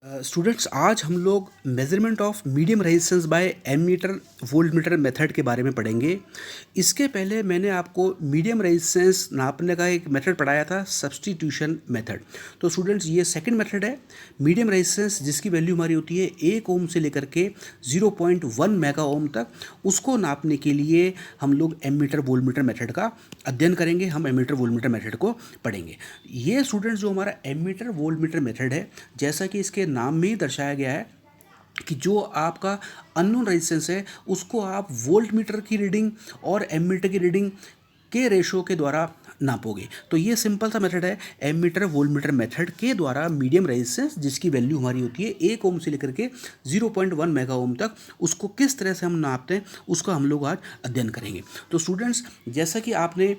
Students, आज हम लोग measurement of medium resistance by ammeter volt meter method के बारे में पढ़ेंगे। इसके पहले मैंने आपको मीडियम रेजिस्टेंस नापने का एक मेथड पढ़ाया था, सब्स्टिट्यूशन मेथड। तो स्टूडेंट्स, ये सेकंड मेथड है मीडियम रेजिस्टेंस, जिसकी वैल्यू हमारी होती है 1 ओम से लेकर के 0.1 मेगा ओम तक। उसको नापने के लिए हम लोग एमीटर वोल्ट मीटर मेथड का अध्ययन करेंगे। हम एमीटर वोल्ट मीटर मेथड को पढ़ेंगे। ये स्टूडेंट्स, जो हमारा एमीटर वोल्ट मीटर मेथड है, जैसा कि इसके नाम में ही दर्शाया गया है कि जो आपका अननोन रेजिस्टेंस है उसको आप वोल्ट मीटर की रीडिंग और एमीटर की रीडिंग के रेशो के द्वारा नापोगे। तो ये सिंपल सा मेथड है एमीटर वोल्ट मीटर मेथड के द्वारा मीडियम रेजिस्टेंस, जिसकी वैल्यू हमारी होती है 1 ओम से लेकर के 0.1 मेगा ओम तक, उसको किस तरह से हम नापते हैं उसको हम लोग आज अध्ययन करेंगे। तो स्टूडेंट्स, जैसा कि आपने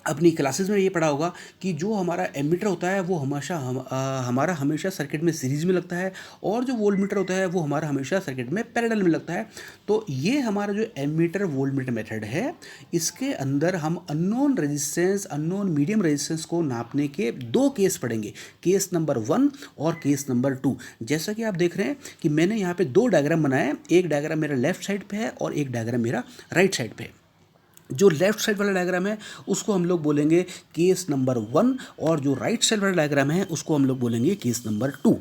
अपनी क्लासेस में ये पढ़ा होगा कि जो हमारा एमीटर होता है वो हमारा हमेशा सर्किट में सीरीज में लगता है, और जो वोल्ट मीटर होता है वो हमारा हमेशा सर्किट में पैरेलल में लगता है। तो ये हमारा जो एमीटर वोल्ट मीटर मेथड है, इसके अंदर हम unknown resistance, unknown medium resistance को नापने के दो केस पढ़ेंगे, केस नंबर 1 और केस नंबर 2। जैसा कि आप देख रहे हैं कि मैंने यहाँ पे दो डायग्राम बनाए हैं। एक डायग्राम मेरा लेफ्ट साइड पे है और एक डायग्राम मेरा राइट साइड पे है। जो लेफ्ट साइड वाला डायग्राम है उसको हम लोग बोलेंगे केस नंबर 1, और जो राइट साइड वाला डायग्राम है उसको हम लोग बोलेंगे केस नंबर 2।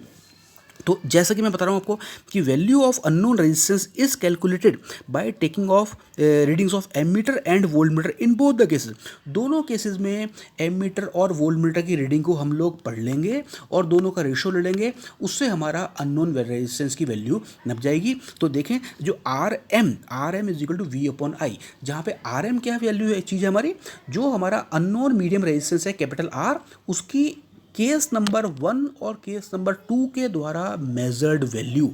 तो जैसा कि मैं बता रहा हूँ आपको कि value of unknown resistance is calculated by taking of readings of ammeter and volt meter in both the cases. दोनों केसेस में एमीटर और वोल्ट मीटर की रीडिंग को हम लोग पढ़ लेंगे और दोनों का रेशो ले लेंगे। उससे हमारा अननोन रेजिस्टेंस की वैल्यू नप जाएगी। तो देखें, जो R M is equal to V upon I, जहाँ पे आर एम क्या वैल्यू है, चीज़ है हमारी, जो हमारा अननोन मीडियम रेजिस्टेंस है कैपिटल आर, उसकी केस नंबर 1 और केस नंबर 2 के द्वारा मेजर्ड वैल्यू।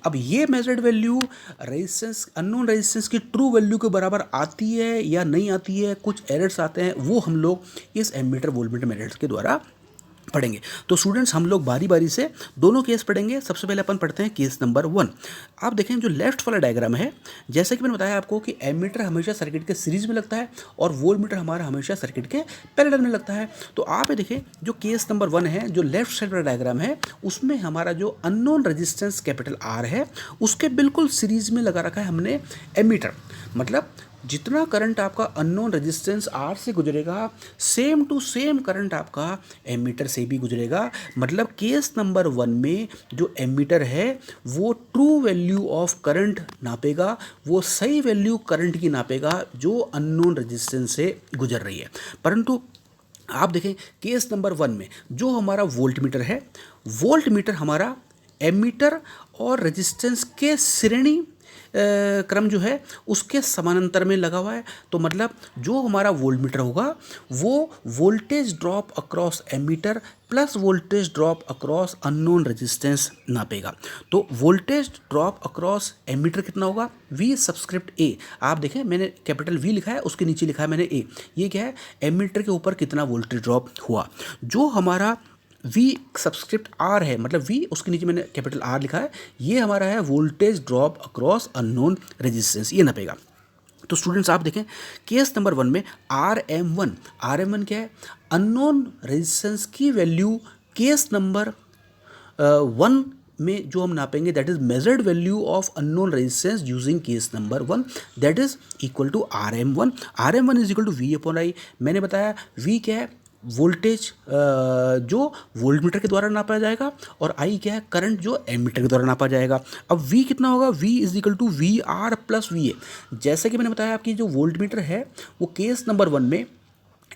अब ये measured value resistance, unknown resistance की ट्रू वैल्यू के बराबर आती है या नहीं आती है, कुछ एरर्स आते हैं, वो हम लोग इस एमीटर वोल्ट मीटर मेथड्स के द्वारा पढ़ेंगे। तो स्टूडेंट्स, हम लोग बारी बारी से दोनों केस पढ़ेंगे। सबसे पहले अपन पढ़ते हैं केस नंबर 1। आप देखें, जो लेफ्ट वाला डायग्राम है, जैसे कि मैंने बताया आपको कि एमीटर हमेशा सर्किट के सीरीज में लगता है और वोल्ट मीटर हमारा हमेशा सर्किट के पैरेलल में लगता है। तो आप ये देखें, जो केस नंबर 1 है, जो लेफ्ट साइड वाला डायग्राम है, उसमें हमारा जो अननोन रेजिस्टेंस कैपिटल आर है, उसके बिल्कुल सीरीज में लगा रखा है हमने एमीटर। मतलब जितना करंट आपका अननोन रेजिस्टेंस आर से गुजरेगा, सेम टू सेम करंट आपका एमीटर से भी गुजरेगा। मतलब केस नंबर 1 में जो एमीटर है वो ट्रू वैल्यू ऑफ करंट नापेगा, वो सही वैल्यू करंट की नापेगा जो अननोन रेजिस्टेंस से गुजर रही है। परंतु आप देखें, केस नंबर 1 में जो हमारा वोल्ट मीटर है, वोल्ट मीटर हमारा एमीटर और रेजिस्टेंस के श्रेणी क्रम जो है उसके समानांतर में लगा हुआ है। तो मतलब जो हमारा वोल्ट मीटर होगा वो voltage drop across ammeter plus voltage drop across unknown resistance नापेगा। तो वोल्टेज ड्रॉप अक्रॉस एमीटर कितना होगा, वी सब्सक्रिप्ट ए। आप देखें, मैंने कैपिटल वी लिखा है, उसके नीचे लिखा है मैंने ए। ये क्या है, एमीटर के ऊपर कितना वोल्टेज ड्रॉप हुआ। जो हमारा वी सब्सक्रिप्ट आर है, मतलब वी, उसके नीचे मैंने कैपिटल आर लिखा है, ये हमारा है voltage drop across unknown resistance, ये नपेगा। तो स्टूडेंट्स, आप देखें, केस नंबर 1 में आर एम वन क्या है, अननोन रेजिस्टेंस की वैल्यू केस नंबर 1 में जो हम नापेंगे, that is measured value of unknown resistance using case number 1, that is equal to R M one is equal to V upon I. मैंने बताया we क्या है, वोल्टेज जो वोल्ट मीटर के द्वारा नापा जाएगा, और आई क्या है, करंट जो एमीटर के द्वारा नापा जाएगा। अब V कितना होगा, V is equal to V R plus V A. जैसे कि मैंने बताया, आपकी जो वोल्ट मीटर है वो केस नंबर 1 में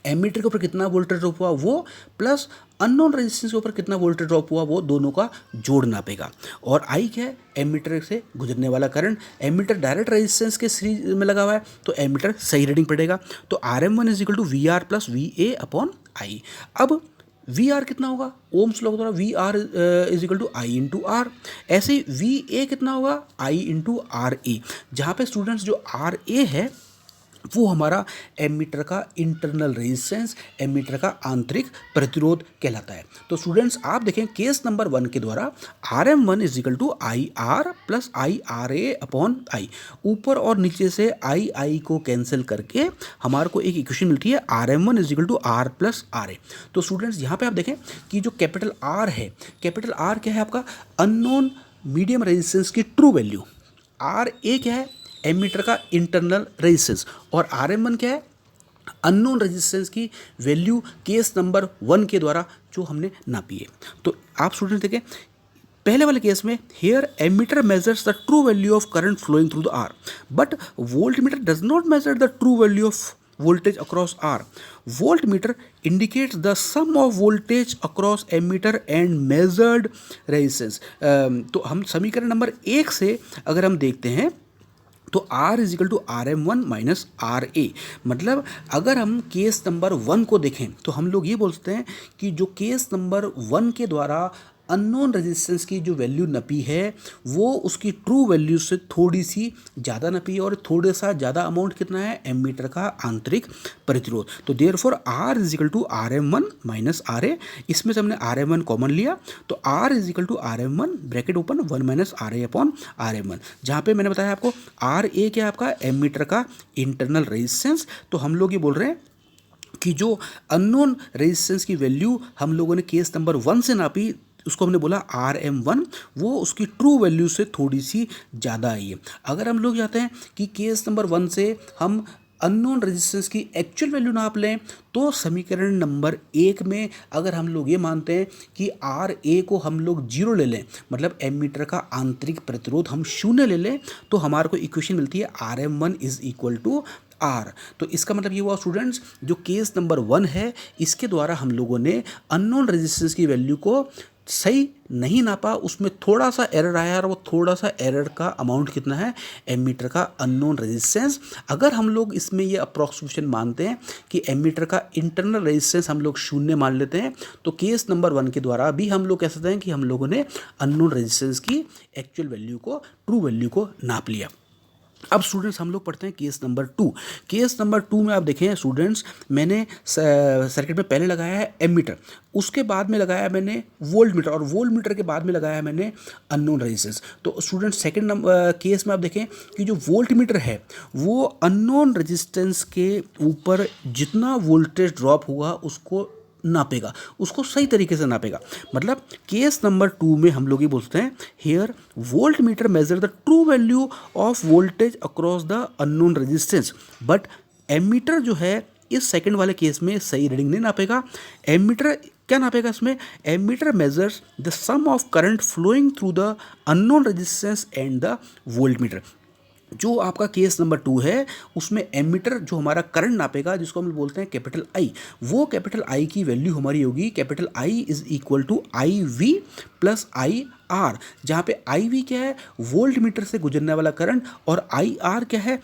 एमीटर के ऊपर कितना वोल्टेज ड्रॉप हुआ वो, प्लस अननोन रेजिस्टेंस के ऊपर कितना वोल्टेज ड्रॉप हुआ वो, दोनों का जोड़ नापेगा। और आई क्या है, एमीटर से गुजरने वाला करंट। एमीटर डायरेक्ट रेजिस्टेंस के सीरीज में लगा हुआ है, तो एमीटर सही रीडिंग पड़ेगा। तो R M one is equal to V R plus V A upon I. अब वी आर कितना होगा, ओम्स लॉ के द्वारा V R is equal to I into R. ऐसे ही वी ए कितना होगा, आई इंटू आर ए। जहाँ पे स्टूडेंट्स जो आर ए है वो हमारा एमीटर का इंटरनल रेजिस्टेंस, एमीटर का आंतरिक प्रतिरोध कहलाता है। तो स्टूडेंट्स आप देखें केस नंबर 1 के द्वारा RM1 is equal to IR plus IRA upon I। ऊपर और नीचे से I को कैंसिल करके हमारे को एक इक्वेशन मिलती है RM1 is equal to R plus RA। तो स्टूडेंट्स यहाँ पे आप देखें कि जो कैपिटल R है, कैपिटल R क्या है आपका अननोन मीडियम रेजिस्टेंस की ट्रू वैल्यू, RA क्या है एमीटर का इंटरनल रेजिस्टेंस, और RM1 क्या है अननोन रेजिस्टेंस की वैल्यू केस नंबर 1 के द्वारा जो हमने नापी है। तो आप स्टूडेंट देखें पहले वाले केस में here ammeter measures the true value of current flowing through the R, but voltmeter does not measure the true value of voltage across R. Voltmeter indicates the sum of voltage across emitter and measured resistance. तो हम समीकरण number 1 से अगर हम देखते हैं तो R is equal to RM1 minus RA। मतलब अगर हम केस नंबर 1 को देखें तो हम लोग ये बोल सकते हैं कि जो केस नंबर 1 के द्वारा अननोन रेजिस्टेंस की जो वैल्यू नपी है वो उसकी ट्रू वैल्यू से थोड़ी सी ज़्यादा नपी है, और थोड़ा सा ज़्यादा अमाउंट कितना है एमीटर का आंतरिक प्रतिरोध। तो therefore R is equal to RM1 minus RA। इसमें से हमने RM1 कॉमन लिया तो R is equal to RM1 bracket open 1 minus RA upon RM1, जहाँ पे मैंने बताया आपको RA क्या आपका एमीटर का इंटरनल रेजिस्टेंस। तो हम लोग ये बोल रहे हैं कि जो अननोन रेजिस्टेंस की वैल्यू हम लोगों ने केस नंबर 1 से नापी उसको हमने बोला RM1, वो उसकी ट्रू वैल्यू से थोड़ी सी ज़्यादा आई है। अगर हम लोग चाहते हैं कि केस नंबर 1 से हम अननोन रेजिस्टेंस की एक्चुअल वैल्यू नाप लें तो समीकरण नंबर 1 में अगर हम लोग ये मानते हैं कि RA को हम लोग 0 ले लें, मतलब एमीटर का आंतरिक प्रतिरोध हम 0 ले लें, तो हमारे को इक्वेशन मिलती है RM1 is equal to R। तो इसका मतलब ये हुआ स्टूडेंट्स जो केस नंबर 1 है इसके द्वारा हम लोगों ने अननोन रेजिस्टेंस की वैल्यू को सही नहीं नापा, उसमें थोड़ा सा एरर आया, और वो थोड़ा सा एरर का अमाउंट कितना है एमीटर का अननोन रेजिस्टेंस। अगर हम लोग इसमें ये अप्रॉक्सीमेशन मानते हैं कि एमीटर का इंटरनल रेजिस्टेंस हम लोग 0 मान लेते हैं तो केस नंबर 1 के द्वारा भी हम लोग कह सकते हैं कि हम लोगों ने अननोन रेजिस्टेंस की एक्चुअल वैल्यू को ट्रू वैल्यू को नाप लिया। अब स्टूडेंट्स हम लोग पढ़ते हैं केस नंबर 2। केस नंबर 2 में आप देखें स्टूडेंट्स मैंने सर्किट में पहले लगाया है एमीटर, उसके बाद में लगाया मैंने वोल्ट मीटर, और वोल्ट मीटर के बाद में लगाया मैंने अननोन रेजिस्टेंस। तो स्टूडेंट्स सेकंड केस में आप देखें कि जो वोल्ट मीटर है वो अननोन रेजिस्टेंस के ऊपर जितना वोल्टेज ड्रॉप हुआ उसको नापेगा, उसको सही तरीके से नापेगा। मतलब केस नंबर 2 में हम लोग ये बोलते हैं here volt meter measure the true value of voltage across the unknown resistance, but ammeter जो है इस सेकंड वाले केस में सही रीडिंग नहीं नापेगा। एमीटर क्या नापेगा इसमें, ammeter measures the sum of current flowing through the unknown resistance and the volt meter. जो आपका केस नंबर 2 है उसमें एमीटर जो हमारा करंट नापेगा जिसको हम बोलते हैं कैपिटल I, वो कैपिटल I की वैल्यू हमारी होगी capital I is equal to IV plus IR, जहाँ पे IV क्या है वोल्ट मीटर से गुजरने वाला करंट, और IR क्या है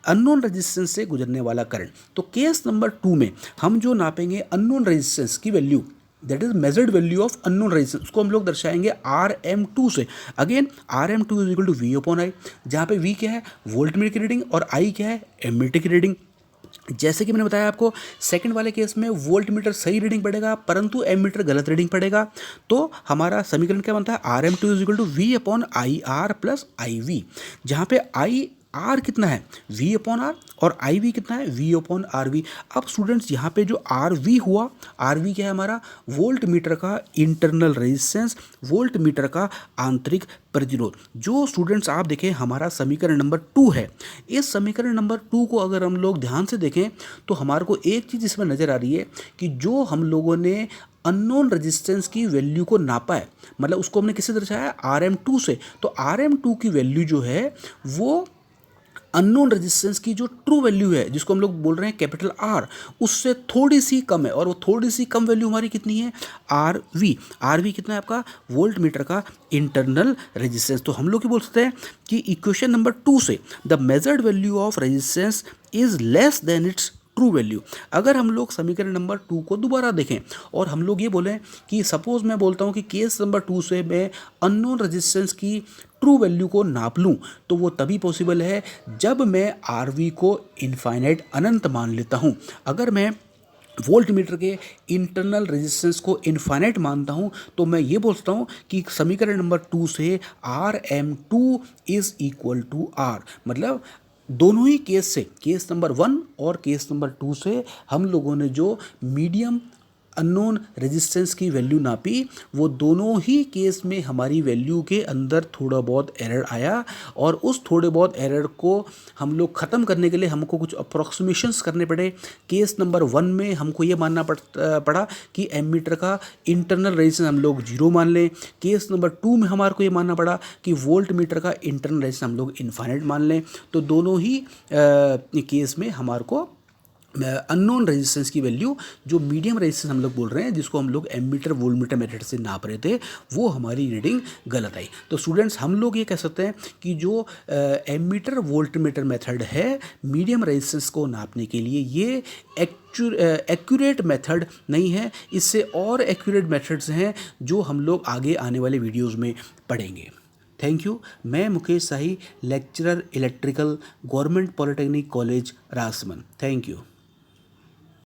अननोन रेजिस्टेंस से गुजरने वाला करंट। तो केस नंबर 2 में हम जो नापेंगे अननोन रेजिस्टेंस की value that is measured value of unknown resistance, उसको हम लोग दर्शाएंगे RM2 से। Again RM2 is equal to V upon I, जहाँ पे V क्या है वोल्ट मीटर की रीडिंग और I क्या है एमीटर की रीडिंग। जैसे कि मैंने बताया आपको सेकंड वाले केस में वोल्ट मीटर सही रीडिंग पड़ेगा परंतु एमीटर गलत रीडिंग पड़ेगा, तो हमारा समीकरण क्या बनता है RM2 is equal to V upon IR plus IV, जहाँ पे R कितना है V अपॉन R और IV कितना है V अपॉन RV। अब स्टूडेंट्स यहाँ पे जो RV हुआ, RV क्या है हमारा वोल्ट मीटर का इंटरनल रेजिस्टेंस, वोल्ट मीटर का आंतरिक प्रतिरोध। जो स्टूडेंट्स आप देखें हमारा समीकरण नंबर 2 है, इस समीकरण नंबर 2 को अगर हम लोग ध्यान से देखें तो हमारे को एक चीज़ इसमें नज़र आ रही है कि जो हम लोगों ने अननोन रेजिस्टेंस की वैल्यू को नापा है, मतलब उसको हमने किससे दर्शाया RM2 से, तो RM2 की वैल्यू जो है वो अननोन रेजिस्टेंस की जो ट्रू वैल्यू है जिसको हम लोग बोल रहे हैं कैपिटल R, उससे थोड़ी सी कम है, और वो थोड़ी सी कम वैल्यू हमारी कितनी है RV कितना है आपका वोल्ट मीटर का इंटरनल रेजिस्टेंस। तो हम लोग क्या बोल सकते हैं कि इक्वेशन नंबर 2 से the measured value of resistance is less than it's true value. अगर हम लोग समीकरण नंबर 2 को दोबारा देखें और हम लोग ये बोलें कि सपोज मैं बोलता हूँ कि केस नंबर 2 से मैं अननोन रेजिस्टेंस की ट्रू वैल्यू को नाप लूँ, तो वो तभी पॉसिबल है जब मैं आरवी को इनफाइनाइट अनंत मान लेता हूँ। अगर मैं वोल्ट मीटर के इंटरनल रेजिस्टेंस को इनफाइनाइट मानता हूँ तो मैं ये बोलता हूँ कि समीकरण नंबर 2 से RM2 is equal to R, मतलब दोनों ही केस से, केस नंबर 1 और केस नंबर 2 से हम लोगों ने जो मीडियम अननोन रेजिस्टेंस की वैल्यू नापी, वो दोनों ही केस में हमारी वैल्यू के अंदर थोड़ा बहुत एरर आया, और उस थोड़े बहुत एरर को हम लोग ख़त्म करने के लिए हमको कुछ अप्रॉक्सीमेशंस करने पड़े। केस नंबर 1 में हमको ये मानना पड़ा कि एमीटर का इंटरनल रेजिस्टेंस हम लोग 0 मान लें। केस नंबर 2 में हमारे को ये मानना पड़ा कि वोल्ट मीटर का इंटरनल रेजिस्टेंस हम लोग इनफाइनाइट मान लें। तो दोनों ही केस में हमारे को अननोन रेजिस्टेंस की वैल्यू, जो मीडियम रेजिस्टेंस हम लोग बोल रहे हैं, जिसको हम लोग एमीटर वोल्टमीटर मेथड से नाप रहे थे, वो हमारी रीडिंग गलत आई। तो स्टूडेंट्स, हम लोग ये कह सकते हैं कि जो एमीटर वोल्टमीटर मेथड है मीडियम रेजिस्टेंस को नापने के लिए, ये एक्यूरेट मेथड नहीं है। इससे और एक्यूरेट मेथड्स हैं जो हम लोग आगे आने वाले वीडियोज़ में पढ़ेंगे। Thank you. मैं Mukesh Shahi, lecturer electrical, government polytechnic college Rajsamand. Thank you.